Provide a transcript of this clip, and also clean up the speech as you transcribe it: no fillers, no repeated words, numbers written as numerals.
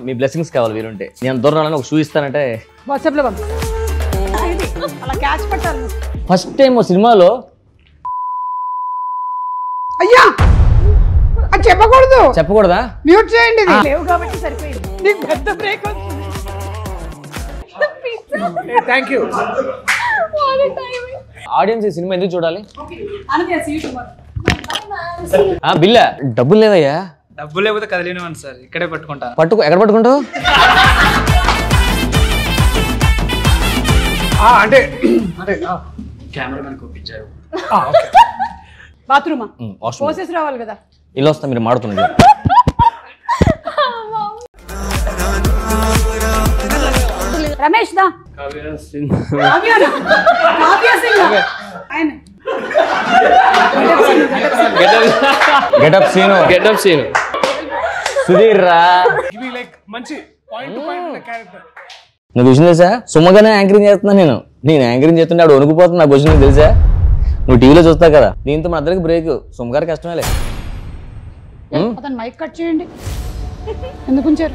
మీ blessings కావాలి వీరుంటే. నేను దూరం ఒక షూ ఇస్తానంటే వాట్సాప్లో పంపి అలా క్యాచ్ పట్టాలి. ఫస్ట్ టైం సినిమాలో అయ్యా అది చెప్పకూడదు. చెప్పకూడదా? మ్యూట్ చేయండి. లేవు కాబట్టి సరిపోయింది. నీకు పెద్ద బ్రేక్ వస్తుంది. Thank you. ఆడియన్స్ ఈ సినిమా ఎందుకు చూడాలి? బిల్లా డబ్బులు లేదయ్యా. డబ్బులు లేకపోతే కదిలినవాను సార్, ఇక్కడే పట్టుకుంటా. ఎక్కడ పట్టుకుంటావు? అంటే కెమెరామెన్ పంపించారు. బాత్రూమా పోసేసి రావాలి కదా. ఇల్లు వస్తా మీరు మాడుతుండే. రమేష్ దా గెటప్ సీను సుధీర్ రా. మంచి పాయింట్ టు పాయింట్ క్యారెక్టర్. నువ్వు విషయం తెలుసా? సుమ్మగానే యాంకరింగ్ చేస్తున్నా. నేను యాంకరింగ్ చేస్తుంటే ఆడు వణుకుపోతున్నా. నాకు విషయం తెలుసా? నువ్వు టీవీలో చూస్తావు కదా, దీంతో మన అందరికి బ్రేక్. సుమ్మగారు కష్టమేలే. అతను మైక్ కట్ చేయండి. ఎందుకు ఉంచారు?